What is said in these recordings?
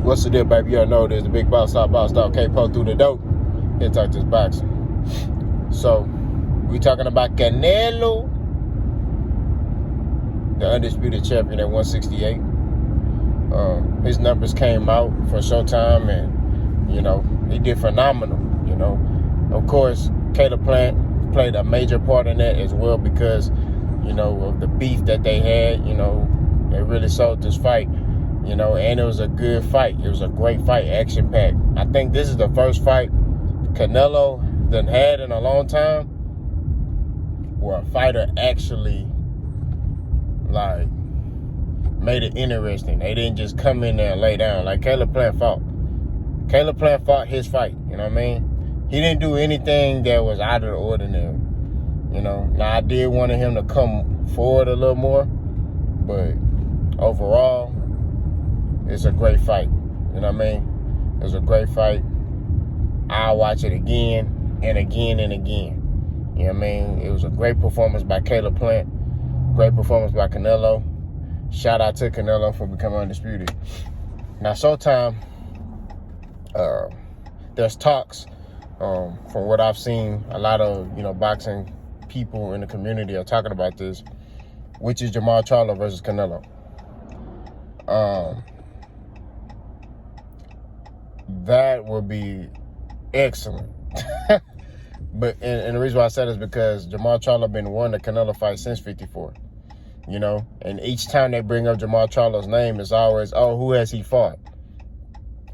What's the deal, baby? You know there's the big boss dog K-Po through the dope. Here talk this boxing. So, we talking about Canelo, the undisputed champion at 168. His numbers came out for Showtime, and, you know, he did phenomenal, you know. Of course, Caleb Plant played a major part in that as well because, you know, of the beef that they had. You know, they really sold this fight. You know, and it was a good fight. It was a great fight, action-packed. I think this is the first fight Canelo done had in a long time where a fighter actually, like, made it interesting. They didn't just come in there and lay down. Like Caleb Plant fought. Caleb Plant fought his fight, you know what I mean? He didn't do anything that was out of the ordinary, you know? Now, I did want him to come forward a little more, but overall, it's a great fight. You know what I mean? It was a great fight. I'll watch it again and again and again. You know what I mean? It was a great performance by Caleb Plant. Great performance by Canelo. Shout out to Canelo for becoming undisputed. Now, Showtime, there's talks, from what I've seen, a lot of, you know, boxing people in the community are talking about this, which is Charlo versus Canelo. That would be excellent. But and the reason why I said it is because Charlo been won the Canelo fight since 54. You know, and each time they bring up Charlo's name, it's always, oh, who has he fought?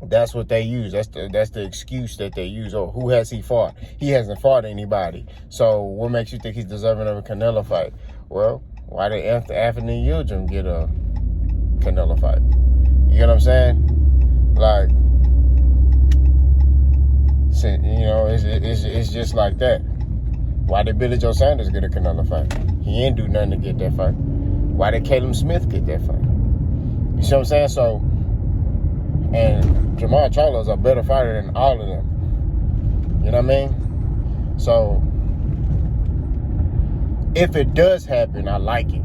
That's what they use. That's the excuse that they use. Oh, who has he fought? He hasn't fought anybody. So what makes you think he's deserving of a Canelo fight? Well, why did Anthony Yildirim get a Canelo fight? You get what I'm saying? Like, you know, it's just like that. Why did Billy Joe Sanders get a Canelo fight? He ain't do nothing to get that fight. Why did Caleb Smith get that fight? You see what I'm saying? So, and Charlo is a better fighter than all of them. You know what I mean? So, if it does happen, I like it.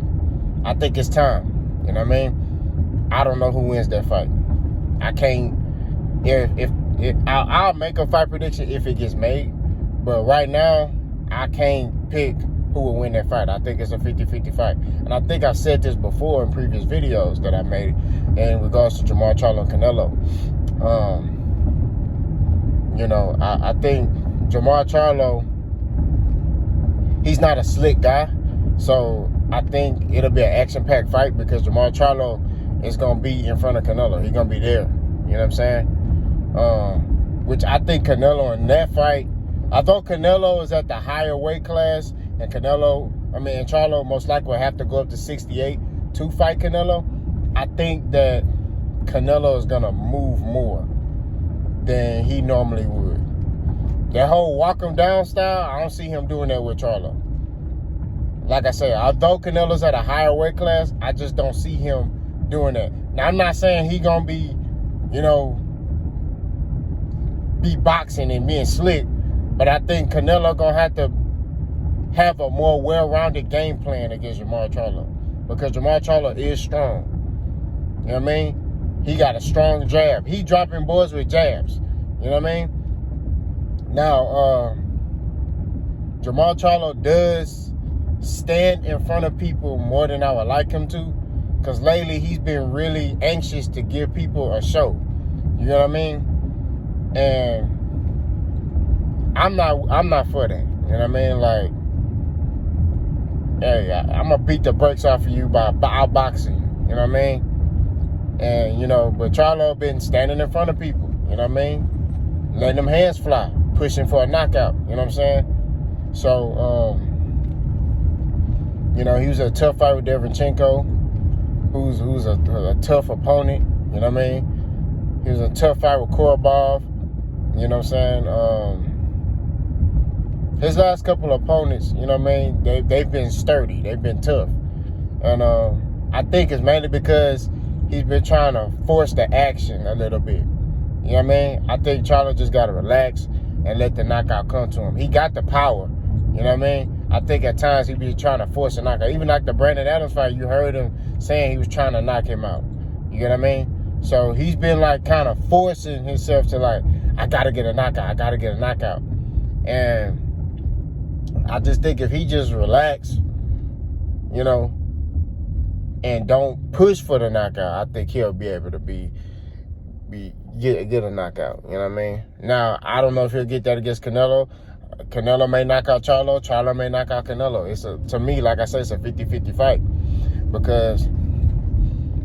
I think it's time. You know what I mean? I don't know who wins that fight. I can't. I'll make a fight prediction if it gets made. But right now, I can't pick who will win that fight. I think it's a 50-50 fight. And I think I've said this before in previous videos that I made in regards to Charlo and Canelo. You know, I think Charlo, he's not a slick guy. So I think it'll be an action-packed fight because Charlo is going to be in front of Canelo. He's going to be there. You know what I'm saying? Which I think Canelo in that fight, although Canelo is at the higher weight class, and Charlo most likely will have to go up to 68 to fight Canelo, I think that Canelo is going to move more than he normally would. That whole walk him down style, I don't see him doing that with Charlo. Like I said, although Canelo's at a higher weight class, I just don't see him doing that. Now, I'm not saying he going to be, you know, be boxing and being slick, but I think Canelo going to have a more well-rounded game plan against Charlo because Charlo is strong. You know what I mean? He got a strong jab. He dropping boys with jabs. You know what I mean? Now, Charlo does stand in front of people more than I would like him to because lately he's been really anxious to give people a show. You know what I mean? And I'm not for that. You know what I mean? Like, hey, I'm gonna beat the brakes off of you by outboxing you. You know what I mean? And, you know, but Charlo been standing in front of people. You know what I mean? Letting them hands fly, pushing for a knockout. You know what I'm saying? So, you know, he was a tough fight with Derevchenko, who's a tough opponent. You know what I mean? He was a tough fight with Korobov. You know what I'm saying? His last couple of opponents, you know what I mean, they've been sturdy. They've been tough. And I think it's mainly because he's been trying to force the action a little bit. You know what I mean? I think Charlo just got to relax and let the knockout come to him. He got the power. You know what I mean? I think at times he be trying to force a knockout. Even like the Brandon Adams fight, you heard him saying he was trying to knock him out. You get what I mean? So he's been like kind of forcing himself to like, I gotta get a knockout. And I just think if he just relax, you know, and don't push for the knockout, I think he'll be able to get a knockout. You know what I mean? Now, I don't know if he'll get that against Canelo. Canelo may knock out Charlo. Charlo may knock out Canelo. To me, like I said, it's a 50-50 fight. Because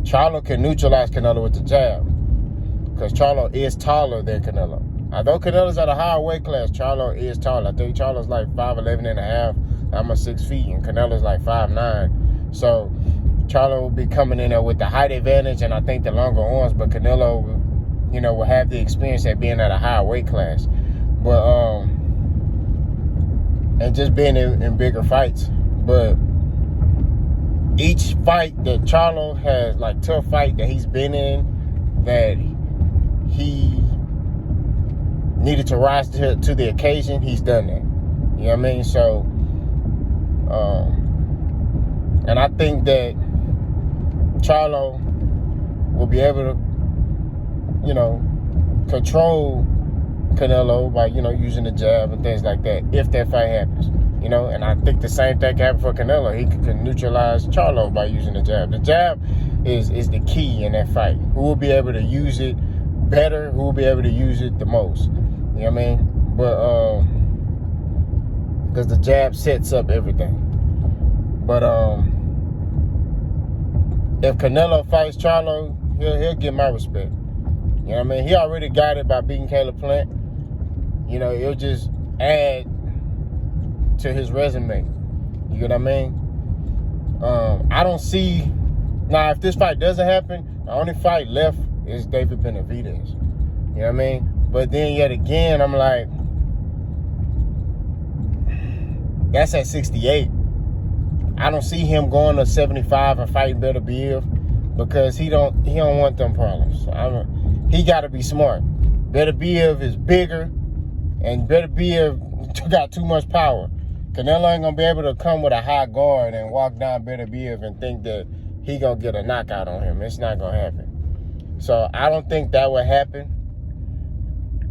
Charlo can neutralize Canelo with the jab. Because Charlo is taller than Canelo. Although Canelo's at a higher weight class, Charlo is taller. I think Charlo's like 5'11 and a half. I'm a 6 feet, and Canelo's like 5'9". So Charlo will be coming in there with the height advantage, and I think the longer arms. But Canelo, you know, will have the experience at being at a higher weight class. But and just being in bigger fights. But each fight that Charlo has, like tough fight that he's been in, that he needed to rise to the occasion, he's done that. You know what I mean? So, and I think that Charlo will be able to, you know, control Canelo by, you know, using the jab and things like that if that fight happens. You know, and I think the same thing can happen for Canelo. He can neutralize Charlo by using the jab. The jab is the key in that fight. Who will be able to use it better? Who will be able to use it the most? You know what I mean? But because the jab sets up everything. But if Canelo fights Charlo, he'll get my respect. You know what I mean? He already got it by beating Caleb Plant. You know, it'll just add to his resume. You get what I mean? I don't see... Now, if this fight doesn't happen, the only fight left is David Benavidez. You know what I mean? But then yet again, I'm like, that's at 68. I don't see him going to 75 and fighting Beterbiev because he don't want them problems. He got to be smart. Beterbiev is bigger, and Beterbiev got too much power. Canelo ain't gonna be able to come with a high guard and walk down Beterbiev and think that he gonna get a knockout on him. It's not gonna happen. So I don't think that would happen.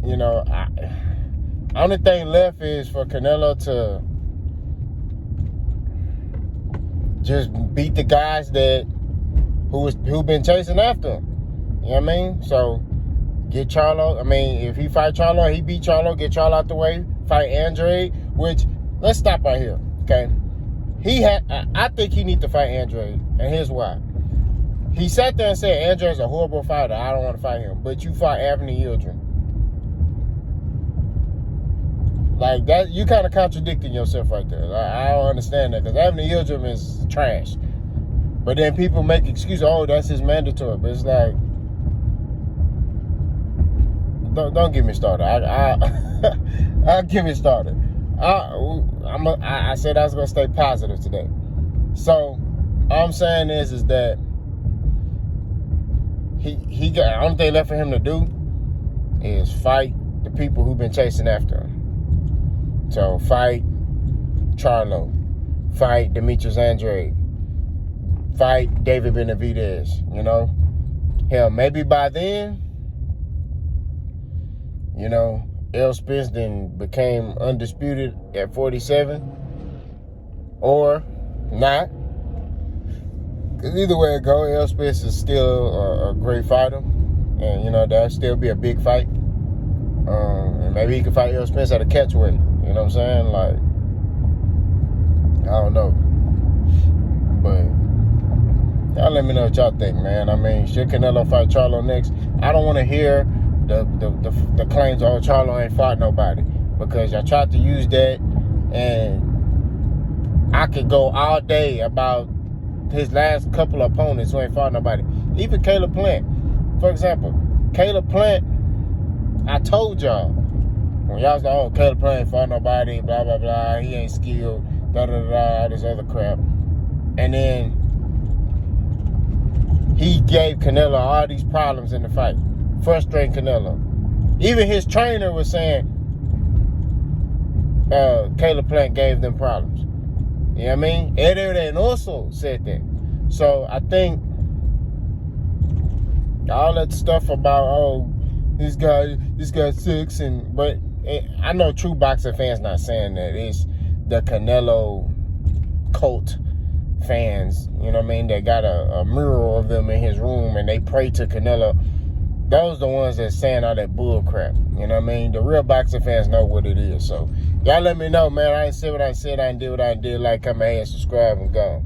You know, only thing left is for Canelo to just beat the guys who been chasing after him. You know what I mean? So get Charlo. I mean, if he fight Charlo, he beat Charlo, get Charlo out the way, fight Andrade, which, let's stop right here, okay? I think he needs to fight Andrade, and here's why. He sat there and said, Andrade's a horrible fighter, I don't want to fight him. But you fought Anthony Yildirim. Like, that, you kind of contradicting yourself right there. I don't understand that, because Anthony Yildirim is trash. But then people make excuses, oh, that's his mandatory. But it's like, don't get me started. I'll get me started. I said I was gonna stay positive today. So all I'm saying is that he got, the only thing left for him to do is fight the people who've been chasing after him. So fight Charlo, fight Demetrius Andrade, fight David Benavidez. You know, hell, maybe by then, you know, Errol Spence then became undisputed at 47, or not. Because either way it goes, Errol Spence is still a great fighter, and you know that'll still be a big fight. And maybe he can fight Errol Spence at a catchweight. You know what I'm saying? Like, I don't know, but y'all let me know what y'all think, man. I mean, should Canelo fight Charlo next? I don't want to hear the claims, oh, Charlo ain't fought nobody, because y'all tried to use that, and I could go all day about his last couple of opponents who ain't fought nobody. Even Caleb Plant, for example. Caleb Plant, I told y'all, when y'all was like, oh, Caleb Plant ain't fought nobody, blah, blah, blah, he ain't skilled, da-da-da-da, all this other crap. And then he gave Canelo all these problems in the fight, frustrating Canelo. Even his trainer was saying Caleb Plant gave them problems. You know what I mean? Eddie also said that. So I think All that stuff about, oh, this guy sucks, but I know true boxing fans not saying that. It's the Canelo cult fans, you know what I mean? They got a mural of them in his room and they pray to Canelo. Those the ones that's saying all that bull crap. You know what I mean? The real boxing fans know what it is. So y'all let me know, man. I ain't said what I said. I ain't did what I did. Like, comment, and subscribe, and go.